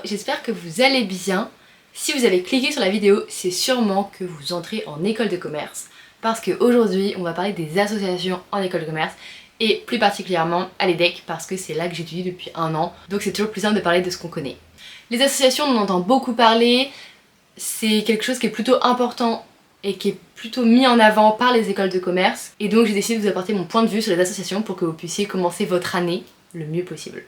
j'espère que vous allez bien. Si vous avez cliqué sur la vidéo, c'est sûrement que vous entrez en école de commerce parce qu'aujourd'hui, on va parler des associations en école de commerce et plus particulièrement à l'EDEC parce que c'est là que j'étudie depuis 1 an, donc c'est toujours plus simple de parler de ce qu'on connaît. Les associations, on en entend beaucoup parler, c'est quelque chose qui est plutôt important et qui est plutôt mis en avant par les écoles de commerce, et donc j'ai décidé de vous apporter mon point de vue sur les associations pour que vous puissiez commencer votre année le mieux possible.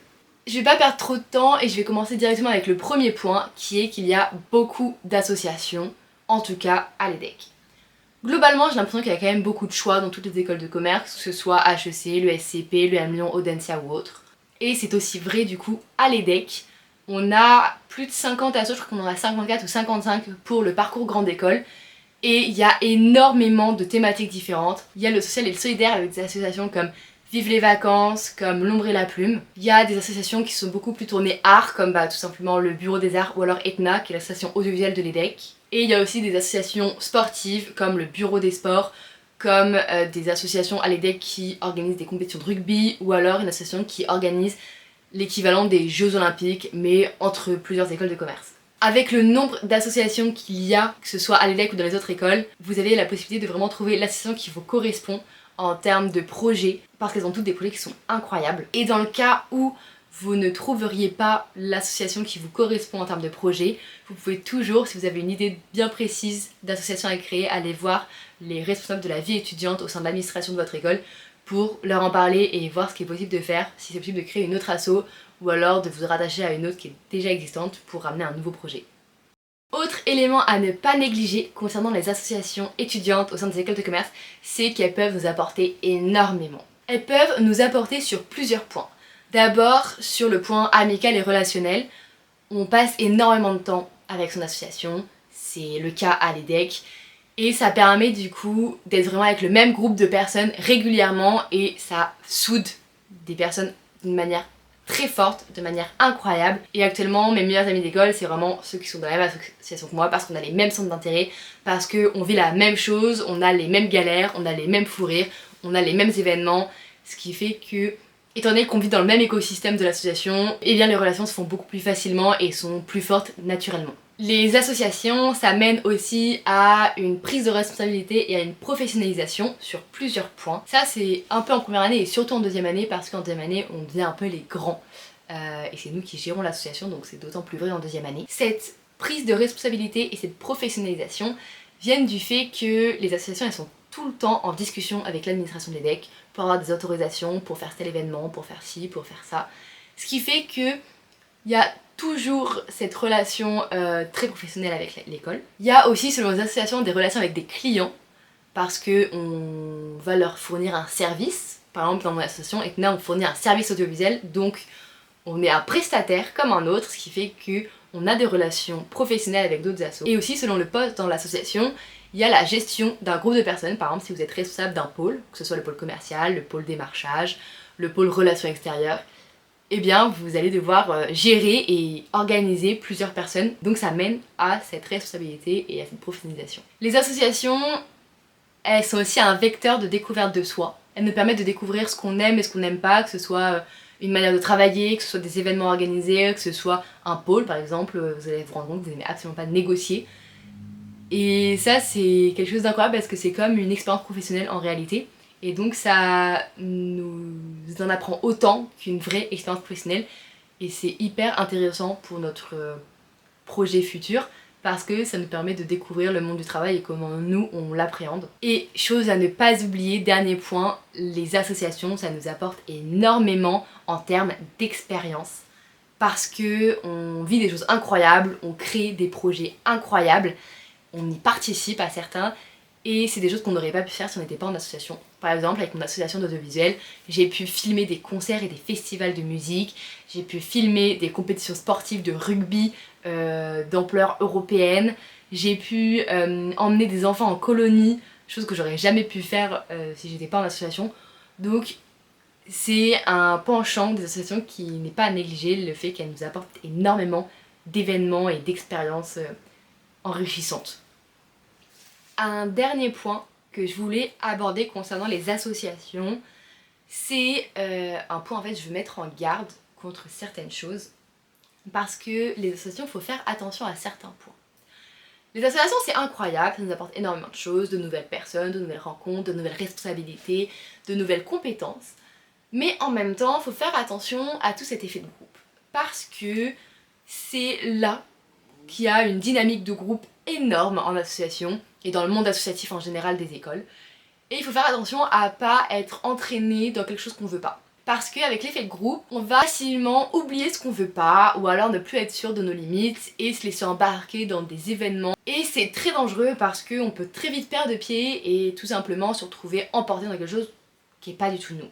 Je vais pas perdre trop de temps et je vais commencer directement avec le premier point qui est qu'il y a beaucoup d'associations, en tout cas à l'EDEC. Globalement, j'ai l'impression qu'il y a quand même beaucoup de choix dans toutes les écoles de commerce, que ce soit HEC, le SCP, le M Lyon, Audencia ou autre. Et c'est aussi vrai du coup à l'EDEC. On a plus de 50 assos, je crois qu'on en a 54 ou 55 pour le parcours grande école. Et il y a énormément de thématiques différentes. Il y a le social et le solidaire avec des associations comme Vive les vacances, comme l'ombre et la plume. Il y a des associations qui sont beaucoup plus tournées art, comme tout simplement le Bureau des Arts ou alors ETNA, qui est l'association audiovisuelle de l'EDEC. Et il y a aussi des associations sportives, comme le Bureau des sports, comme des associations à l'EDEC qui organisent des compétitions de rugby, ou alors une association qui organise l'équivalent des Jeux Olympiques, mais entre plusieurs écoles de commerce. Avec le nombre d'associations qu'il y a, que ce soit à l'EDEC ou dans les autres écoles, vous avez la possibilité de vraiment trouver l'association qui vous correspond en termes de projets, parce qu'elles ont toutes des projets qui sont incroyables. Et dans le cas où vous ne trouveriez pas l'association qui vous correspond en termes de projet, vous pouvez toujours, si vous avez une idée bien précise d'association à créer, aller voir les responsables de la vie étudiante au sein de l'administration de votre école pour leur en parler et voir ce qui est possible de faire, si c'est possible de créer une autre asso ou alors de vous rattacher à une autre qui est déjà existante pour ramener un nouveau projet. Autre élément à ne pas négliger concernant les associations étudiantes au sein des écoles de commerce, c'est qu'elles peuvent nous apporter énormément. Elles peuvent nous apporter sur plusieurs points. D'abord, sur le point amical et relationnel, on passe énormément de temps avec son association, c'est le cas à l'EDEC, et ça permet du coup d'être vraiment avec le même groupe de personnes régulièrement et ça soude des personnes d'une manière très forte, de manière incroyable. Et actuellement, mes meilleurs amis d'école, c'est vraiment ceux qui sont dans la même association que moi parce qu'on a les mêmes centres d'intérêt, parce qu'on vit la même chose, on a les mêmes galères, on a les mêmes fous rires, on a les mêmes événements, ce qui fait que, étant donné qu'on vit dans le même écosystème de l'association, eh bien les relations se font beaucoup plus facilement et sont plus fortes naturellement. Les associations, ça mène aussi à une prise de responsabilité et à une professionnalisation sur plusieurs points. Ça c'est un peu en première année et surtout en deuxième année parce qu'en deuxième année on devient un peu les grands et c'est nous qui gérons l'association donc c'est d'autant plus vrai en deuxième année. Cette prise de responsabilité et cette professionnalisation viennent du fait que les associations elles sont tout le temps en discussion avec l'administration de l'EDEC pour avoir des autorisations, pour faire tel événement, pour faire ci, pour faire ça. Ce qui fait que il y a toujours cette relation très professionnelle avec l'école. Il y a aussi selon les associations des relations avec des clients parce qu'on va leur fournir un service. Par exemple dans mon association ETNA on fournit un service audiovisuel donc on est un prestataire comme un autre, ce qui fait qu'on a des relations professionnelles avec d'autres assos. Et aussi selon le poste dans l'association, il y a la gestion d'un groupe de personnes. Par exemple si vous êtes responsable d'un pôle, que ce soit le pôle commercial, le pôle démarchage, le pôle relations extérieures, eh bien vous allez devoir gérer et organiser plusieurs personnes, donc ça mène à cette responsabilité et à cette professionnalisation. Les associations, elles sont aussi un vecteur de découverte de soi. Elles nous permettent de découvrir ce qu'on aime et ce qu'on n'aime pas, que ce soit une manière de travailler, que ce soit des événements organisés, que ce soit un pôle par exemple, vous allez vous rendre compte que vous n'aimez absolument pas négocier. Et ça c'est quelque chose d'incroyable parce que c'est comme une expérience professionnelle en réalité. Et donc ça nous en apprend autant qu'une vraie expérience professionnelle et c'est hyper intéressant pour notre projet futur parce que ça nous permet de découvrir le monde du travail et comment nous on l'appréhende. Et chose à ne pas oublier, dernier point, les associations ça nous apporte énormément en termes d'expérience parce que on vit des choses incroyables, on crée des projets incroyables, on y participe à certains. Et c'est des choses qu'on n'aurait pas pu faire si on n'était pas en association. Par exemple, avec mon association d'audiovisuel, j'ai pu filmer des concerts et des festivals de musique, j'ai pu filmer des compétitions sportives de rugby d'ampleur européenne, j'ai pu emmener des enfants en colonie, chose que j'aurais jamais pu faire si j'étais pas en association. Donc c'est un penchant des associations qui n'est pas à négliger, le fait qu'elles nous apportent énormément d'événements et d'expériences enrichissantes. Un dernier point que je voulais aborder concernant les associations, c'est un point en fait je veux mettre en garde contre certaines choses. parce que les associations, il faut faire attention à certains points. Les associations, c'est incroyable, ça nous apporte énormément de choses, de nouvelles personnes, de nouvelles rencontres, de nouvelles responsabilités, de nouvelles compétences. Mais en même temps, il faut faire attention à tout cet effet de groupe. Parce que c'est là qu'il y a une dynamique de groupe énorme en association et dans le monde associatif en général des écoles. Et il faut faire attention à pas être entraîné dans quelque chose qu'on veut pas. Parce qu'avec l'effet de groupe, on va facilement oublier ce qu'on veut pas, ou alors ne plus être sûr de nos limites et se laisser embarquer dans des événements. Et c'est très dangereux parce qu'on peut très vite perdre de pied et tout simplement se retrouver emporté dans quelque chose qui est pas du tout nous.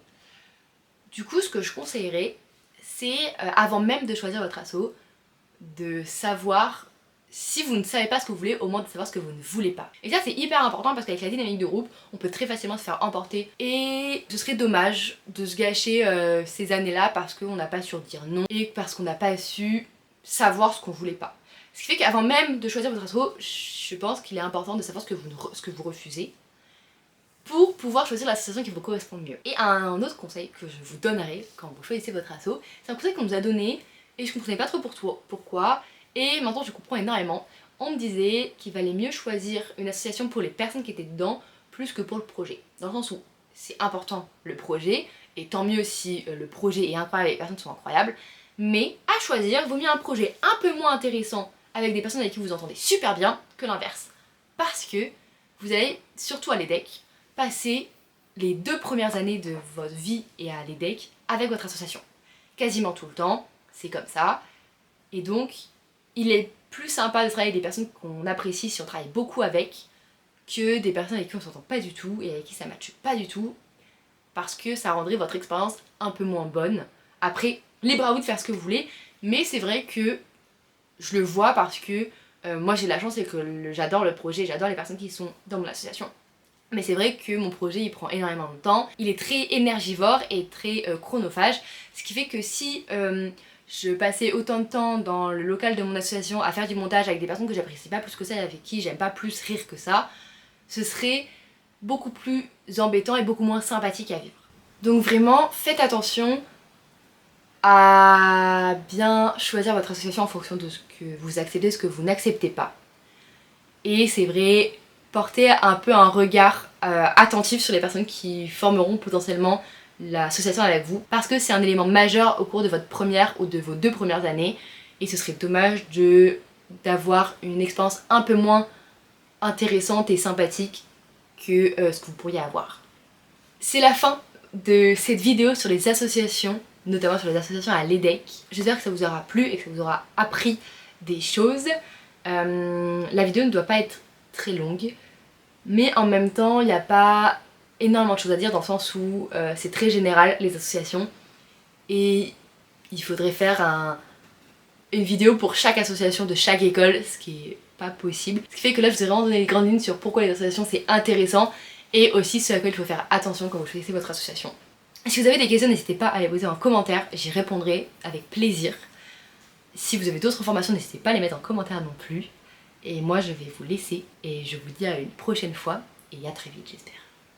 Du coup, ce que je conseillerais, c'est avant même de choisir votre asso, de savoir, si vous ne savez pas ce que vous voulez, au moins de savoir ce que vous ne voulez pas. Et ça c'est hyper important parce qu'avec la dynamique de groupe, on peut très facilement se faire emporter et ce serait dommage de se gâcher ces années-là parce qu'on n'a pas su dire non et parce qu'on n'a pas su savoir ce qu'on voulait pas. Ce qui fait qu'avant même de choisir votre asso, je pense qu'il est important de savoir ce que vous refusez pour pouvoir choisir l'association qui vous correspond le mieux. Et un autre conseil que je vous donnerai quand vous choisissez votre asso, c'est un conseil qu'on nous a donné et je comprenais pas trop pourquoi. Et maintenant je comprends énormément. On me disait qu'il valait mieux choisir une association pour les personnes qui étaient dedans plus que pour le projet. Dans le sens où c'est important le projet, et tant mieux si le projet est incroyable et les personnes sont incroyables, mais à choisir, vaut mieux un projet un peu moins intéressant avec des personnes avec qui vous entendez super bien que l'inverse. Parce que vous allez, surtout à l'EDEC, passer les 2 premières années de votre vie et à l'EDEC avec votre association. Quasiment tout le temps, c'est comme ça. Et donc, il est plus sympa de travailler avec des personnes qu'on apprécie si on travaille beaucoup avec que des personnes avec qui on s'entend pas du tout et avec qui ça matche pas du tout parce que ça rendrait votre expérience un peu moins bonne. Après, libre à vous de faire ce que vous voulez, mais c'est vrai que je le vois parce que moi j'ai la chance et que j'adore le projet, j'adore les personnes qui sont dans mon association. Mais c'est vrai que mon projet il prend énormément de temps, il est très énergivore et très chronophage, ce qui fait que si je passais autant de temps dans le local de mon association à faire du montage avec des personnes que j'apprécie pas plus que ça et avec qui j'aime pas plus rire que ça, ce serait beaucoup plus embêtant et beaucoup moins sympathique à vivre. Donc vraiment, faites attention à bien choisir votre association en fonction de ce que vous acceptez, ce que vous n'acceptez pas. Et c'est vrai, portez un peu un regard attentif sur les personnes qui formeront potentiellement l'association avec vous parce que c'est un élément majeur au cours de votre première ou de vos 2 premières années et ce serait dommage d'avoir une expérience un peu moins intéressante et sympathique que ce que vous pourriez avoir. C'est la fin de cette vidéo sur les associations, notamment sur les associations à l'EDEC. J'espère que ça vous aura plu et que ça vous aura appris des choses. La vidéo ne doit pas être très longue, mais en même temps il n'y a pas énormément de choses à dire dans le sens où c'est très général les associations et il faudrait faire une vidéo pour chaque association de chaque école, ce qui est pas possible. Ce qui fait que là je vous ai vraiment donné les grandes lignes sur pourquoi les associations c'est intéressant et aussi ce à quoi il faut faire attention quand vous choisissez votre association. Si vous avez des questions, n'hésitez pas à les poser en commentaire, j'y répondrai avec plaisir. Si vous avez d'autres informations, n'hésitez pas à les mettre en commentaire non plus. Et moi je vais vous laisser et je vous dis à une prochaine fois et à très vite j'espère.